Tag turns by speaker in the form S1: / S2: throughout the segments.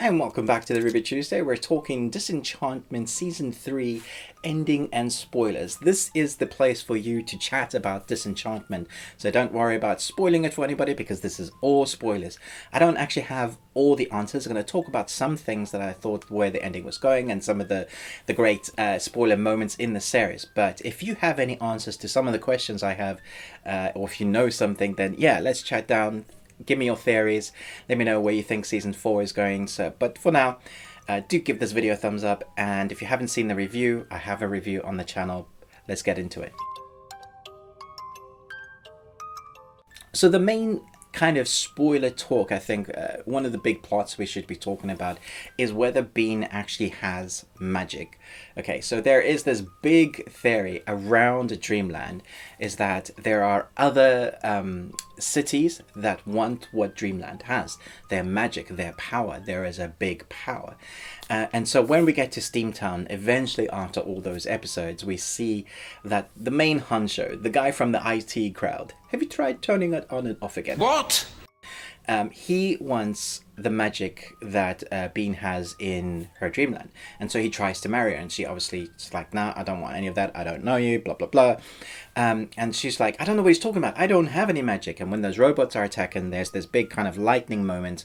S1: And welcome back to the Ruby Tuesday. We're talking Disenchantment Season 3 ending and spoilers. This is the place for you to chat about Disenchantment. So don't worry about spoiling it for anybody because this is all spoilers. I don't actually have all the answers. I'm going to talk about some things that I thought where the ending was going and some of the great spoiler moments in the series. But if you have any answers to some of the questions I have, or if you know something, then yeah, let's chat down. Give me your theories. Let me know where you think season 4 is going. But for now, do give this video a thumbs up. And if you haven't seen the review, I have a review on the channel. Let's get into it. So the main kind of spoiler talk, I think one of the big plots we should be talking about is whether Bean actually has magic. Okay, so there is this big theory around Dreamland is that there are other cities that want what Dreamland has. Their magic, their power. There is a big power. And so when we get to Steamtown, eventually after all those episodes, we see that the main honcho, the guy from the IT crowd, have you tried turning it on and off again?
S2: What?
S1: He wants the magic that Bean has in her dreamland. And so he tries to marry her. And she obviously is like, nah, I don't want any of that. I don't know you, blah, blah, blah. And she's like, I don't know what he's talking about. I don't have any magic. And when those robots are attacking, there's this big kind of lightning moment.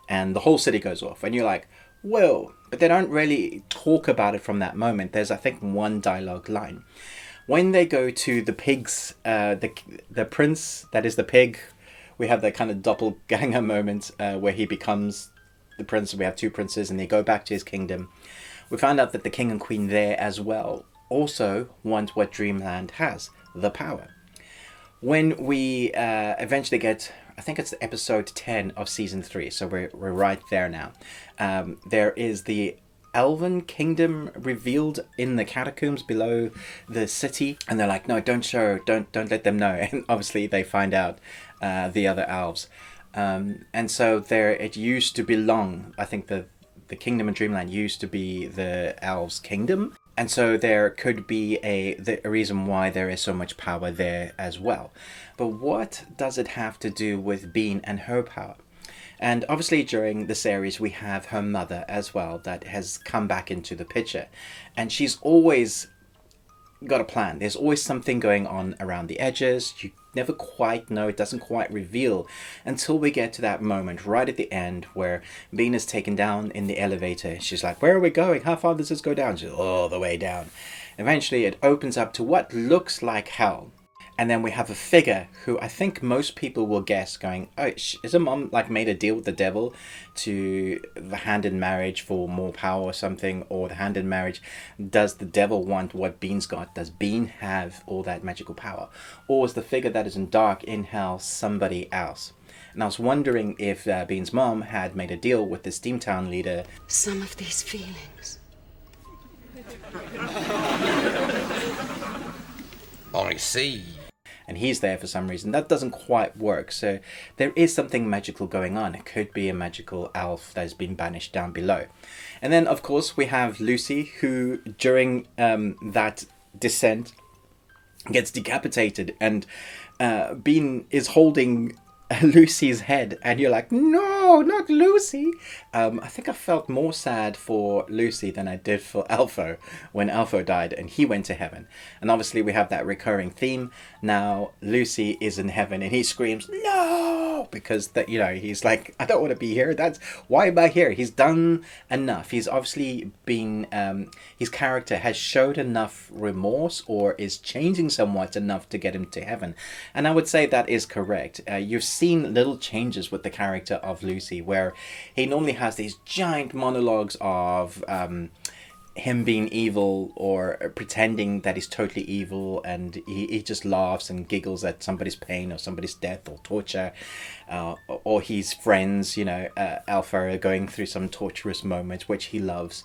S1: And the whole city goes off. And you're like, whoa. But they don't really talk about it from that moment. There's, I think, one dialogue line. When they go to the pigs, the prince that is the pig, we have that kind of doppelganger moment where he becomes the prince. We have two princes and they go back to his kingdom. We found out that the king and queen there as well also want what Dreamland has, the power. When we eventually get, I think it's episode 10 of season 3, so we're right there now. There is the Elven kingdom revealed in the catacombs below the city, and they're like, no, don't let them know. And obviously they find out the other elves, and so there it used to belong. I think the kingdom in Dreamland used to be the elves' kingdom, and so there could be a reason why there is so much power there as well. But what does it have to do with Bean and her power? And obviously during the series we have her mother as well that has come back into the picture. And she's always got a plan. There's always something going on around the edges. You never quite know. It doesn't quite reveal until we get to that moment right at the end where Bean is taken down in the elevator. She's like, where are we going? How far does this go down? She's all the way down. Eventually it opens up to what looks like hell. And then we have a figure who I think most people will guess going, oh, is her mom like made a deal with the devil to the hand in marriage for more power or something? Or the hand in marriage, does the devil want what Bean's got? Does Bean have all that magical power? Or is the figure that is in dark in hell somebody else? And I was wondering if Bean's mom had made a deal with the Steamtown leader.
S3: Some of these feelings.
S2: I see.
S1: And he's there for some reason. That doesn't quite work. So there is something magical going on. It could be a magical elf that has been banished down below. And then, of course, we have Lucy, who during that descent gets decapitated. And Bean is holding Lucy's head. And you're like, no, not Lucy. I think I felt more sad for Lucy than I did for Alpho when Alpho died and he went to heaven. And obviously we have that recurring theme. Now Lucy is in heaven and he screams, no, because that, you know, he's like, I don't want to be here. That's why am I here? He's done enough. He's obviously been, his character has showed enough remorse or is changing somewhat enough to get him to heaven. And I would say that is correct. You've seen little changes with the character of Lucy where he normally has these giant monologues of him being evil or pretending that he's totally evil, and he just laughs and giggles at somebody's pain or somebody's death or torture, or his friends, you know, Alpha are going through some torturous moments which he loves.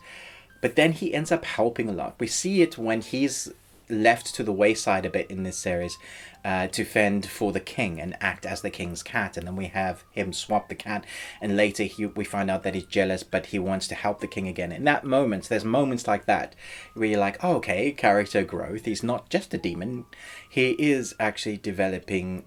S1: But then he ends up helping a lot. We see it when he's left to the wayside a bit in this series to fend for the king and act as the king's cat, and then we have him swap the cat, and later we find out that he's jealous but he wants to help the king again. In that moment, there's moments like that where you're like, oh, okay, character growth. He's not just a demon, he is actually developing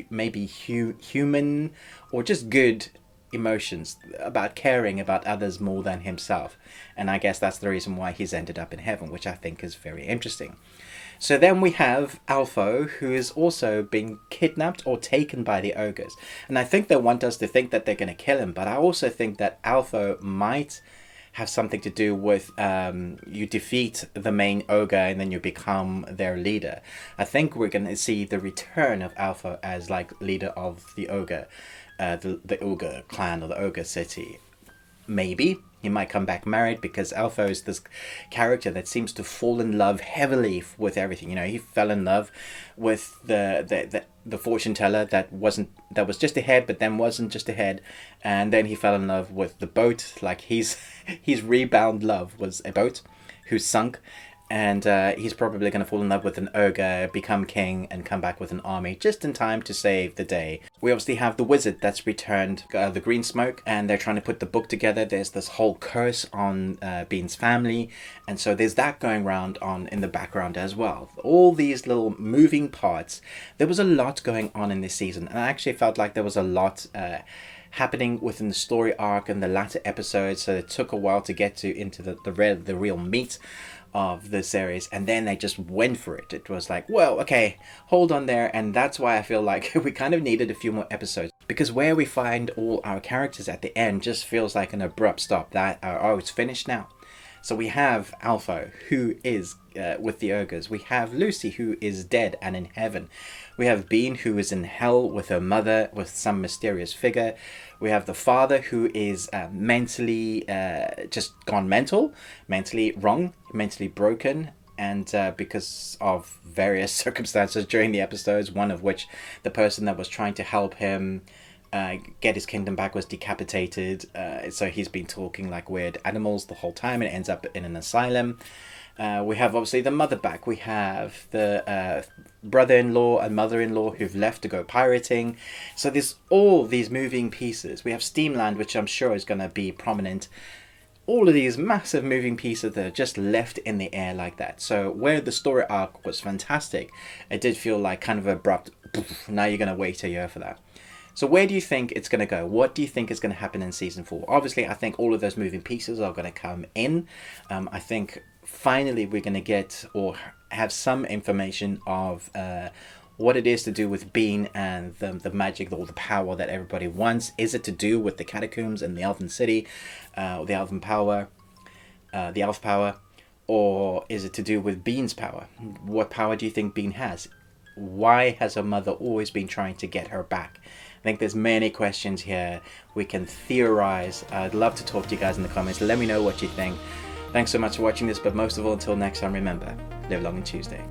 S1: maybe human or just good emotions, about caring about others more than himself. And I guess that's the reason why he's ended up in heaven, which I think is very interesting. So then we have Alpho, who is also being kidnapped or taken by the ogres. And I think they want us to think that they're going to kill him, but I also think that Alpho might have something to do with you defeat the main ogre and then you become their leader. I think we're going to see the return of Alpha as like leader of the ogre, the ogre clan or the ogre city. Maybe he might come back married, because Alpha is this character that seems to fall in love heavily with everything. You know, he fell in love with the fortune teller that was just ahead, but then wasn't just ahead, and then he fell in love with the boat. Like his rebound love was a boat who sunk. And he's probably going to fall in love with an ogre, become king, and come back with an army just in time to save the day. We obviously have the wizard that's returned the green smoke, and they're trying to put the book together. There's this whole curse on Bean's family, and so there's that going around in the background as well. All these little moving parts. There was a lot going on in this season, and I actually felt like there was a lot happening within the story arc and the latter episodes, so it took a while to get into the real meat of the series, and then they just went for it. It was like, well, okay, hold on there. And that's why I feel like we kind of needed a few more episodes, because where we find all our characters at the end just feels like an abrupt stop, that oh, it's finished now. So we have Alpha, who is with the ogres. We have Lucy, who is dead and in heaven. We have Bean, who is in hell with her mother, with some mysterious figure. We have the father, who is mentally just gone mental, mentally wrong, mentally broken, and because of various circumstances during the episodes, one of which the person that was trying to help him get his kingdom back was decapitated, so he's been talking like weird animals the whole time and ends up in an asylum. We have obviously the mother back. We have the brother-in-law and mother-in-law who've left to go pirating. So there's all these moving pieces. We have Steamland, which I'm sure is going to be prominent. All of these massive moving pieces that are just left in the air like that. So where the story arc was fantastic, it did feel like kind of abrupt. Now you're going to wait a year for that. So where do you think it's going to go? What do you think is going to happen in season 4? Obviously, I think all of those moving pieces are going to come in. I think finally we're going to get or have some information of what it is to do with Bean and the magic or the power that everybody wants. Is it to do with the catacombs and the Elven City, the Elven power, the Elf power, or is it to do with Bean's power? What power do you think Bean has? Why has her mother always been trying to get her back? I think there's many questions here. We can theorize. I'd love to talk to you guys in the comments. Let me know what you think. Thanks so much for watching this, but most of all, until next time, remember, live long and Tuesday.